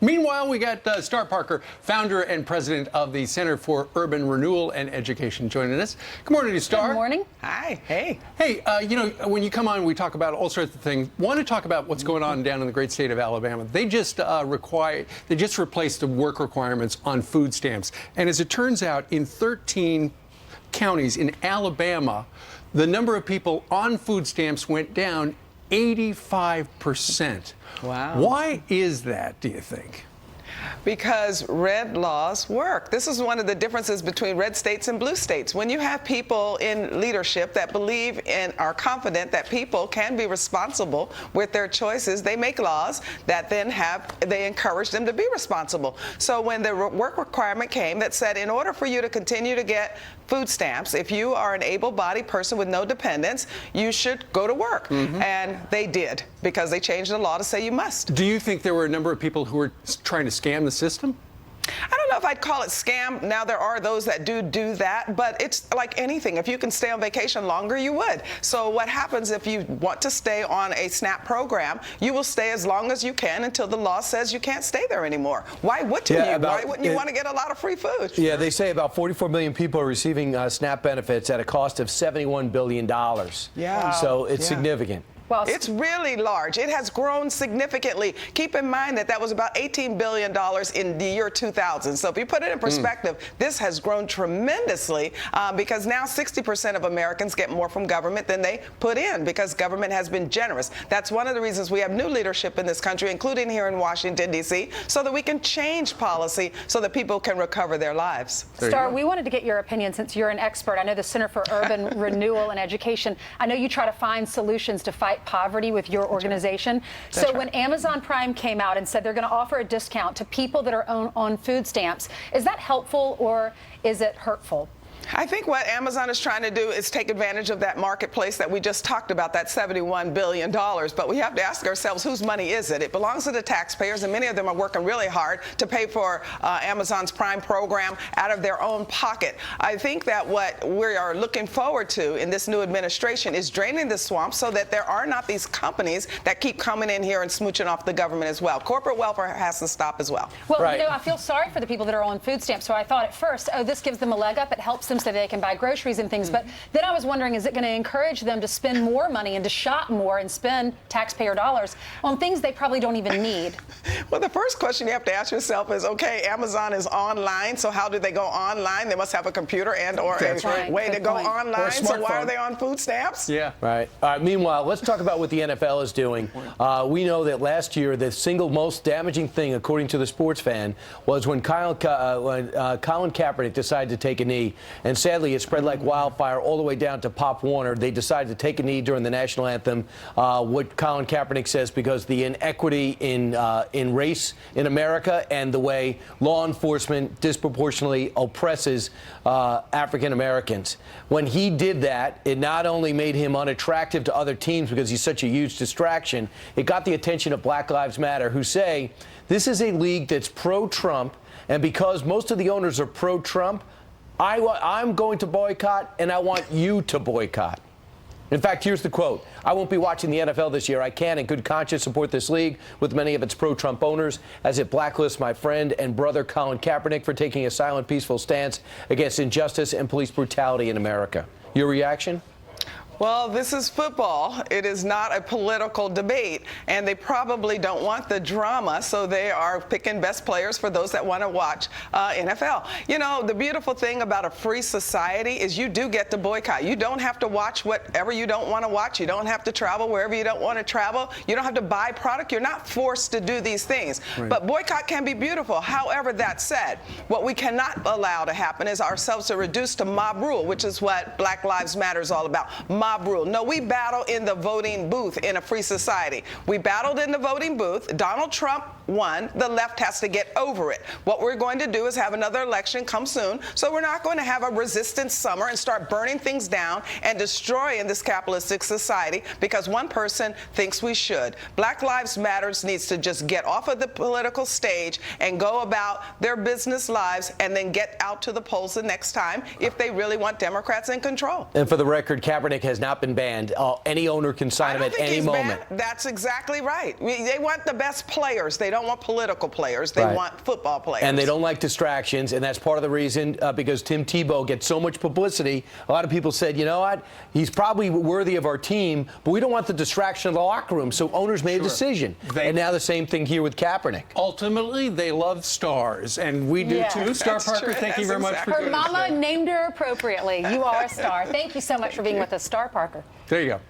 Meanwhile, we got Star Parker, founder and president of the Center for Urban Renewal and Education, joining us. Good morning to you, Star. Good morning. Hi. Hey. Hey, when you come on, we talk about all sorts of things. Want to talk about what's going on down in the great state of Alabama. They just replaced the work requirements on food stamps. And as it turns out, in 13 counties in Alabama, the number of people on food stamps went down 85%. Wow. Why is that, do you think? Because red laws work. This is one of the differences between red states and blue states. When you have people in leadership that believe and are confident that people can be responsible with their choices, they make laws that then they encourage them to be responsible. So when the work requirement came that said in order for you to continue to get food stamps, if you are an able-bodied person with no dependents, you should go to work. And they did, because they changed the law to say you must. Do you think there were a number of people who were trying to scam the system? I don't know if I'd call it scam. Now, there are those that do that, but it's like anything. If you can stay on vacation longer, you would. So what happens if you want to stay on a SNAP program, you will stay as long as you can until the law says you can't stay there anymore. Why wouldn't you? Why wouldn't you want to get a lot of free food? Yeah, they say about 44 million people are receiving SNAP benefits at a cost of $71 billion. Yeah. So it's significant. Well, it's really large. It has grown significantly. Keep in mind that was about $18 billion in the year 2000. So if you put it in perspective, this has grown tremendously because now 60% of Americans get more from government than they put in because government has been generous. That's one of the reasons we have new leadership in this country, including here in Washington, D.C., so that we can change policy so that people can recover their lives. Star, we wanted to get your opinion since you're an expert. I know the Center for Urban Renewal and Education, I know you try to find solutions to fight poverty with your organization. So when Amazon Prime came out and said they're going to offer a discount to people that are on food stamps, is that helpful or is it hurtful? I think what Amazon is trying to do is take advantage of that marketplace that we just talked about, that $71 billion. But we have to ask ourselves, whose money is it? It belongs to the taxpayers, and many of them are working really hard to pay for Amazon's Prime program out of their own pocket. I think that what we are looking forward to in this new administration is draining the swamp so that there are not these companies that keep coming in here and smooching off the government as well. Corporate welfare has to stop as well. Well, I feel sorry for the people that are on food stamps. So I thought at first, oh, this gives them a leg up. It helps them so they can buy groceries and things. But then I was wondering, is it going to encourage them to spend more money and to shop more and spend taxpayer dollars on things they probably don't even need? Well, the first question you have to ask yourself is, okay, Amazon is online, so how do they go online? They must have a computer and or a way to go online. So why are they on food stamps? Yeah. Right. Meanwhile, let's talk about what the NFL is doing. We know that last year, the single most damaging thing, according to the sports fan, was when Colin Kaepernick decided to take a knee. And sadly, it spread like wildfire all the way down to Pop Warner. They decided to take a knee during the national anthem. What Colin Kaepernick says, because the inequity in race in America and the way law enforcement disproportionately oppresses African Americans. When he did that, it not only made him unattractive to other teams because he's such a huge distraction, it got the attention of Black Lives Matter, who say this is a league that's pro-Trump, and because most of the owners are pro-Trump, I'm going to boycott, and I want you to boycott. In fact, here's the quote. I won't be watching the NFL this year. I can, in good conscience, support this league with many of its pro-Trump owners as it blacklists my friend and brother Colin Kaepernick for taking a silent, peaceful stance against injustice and police brutality in America. Your reaction? Well, this is football. It is not a political debate, and they probably don't want the drama, so they are picking best players for those that want to watch NFL. You know, the beautiful thing about a free society is you do get to boycott. You don't have to watch whatever you don't want to watch. You don't have to travel wherever you don't want to travel. You don't have to buy product. You're not forced to do these things. Right. But boycott can be beautiful. However, that said, what we cannot allow to happen is ourselves to reduce to mob rule, which is what Black Lives Matter is all about. Mob rule. No, we battle in the voting booth in a free society. We battled in the voting booth. Donald Trump won. The left has to get over it. What we're going to do is have another election come soon. So we're not going to have a resistance summer and start burning things down and destroying this capitalistic society because one person thinks we should. Black Lives Matter needs to just get off of the political stage and go about their business lives and then get out to the polls the next time if they really want Democrats in control. And for the record, Kaepernick has has not been banned. Any owner can sign him at any moment. That's exactly right. They want the best players. They don't want political players. They want football players. And they don't like distractions, and that's part of the reason because Tim Tebow gets so much publicity. A lot of people said, you know what, he's probably worthy of our team, but we don't want the distraction of the locker room. So owners made a decision. And now the same thing here with Kaepernick. Ultimately, they love stars, and we do too. Star Parker, thank you very much for Her doing this. mama named her appropriately. You are a star. Thank you so much for being with us, Star Parker. There you go.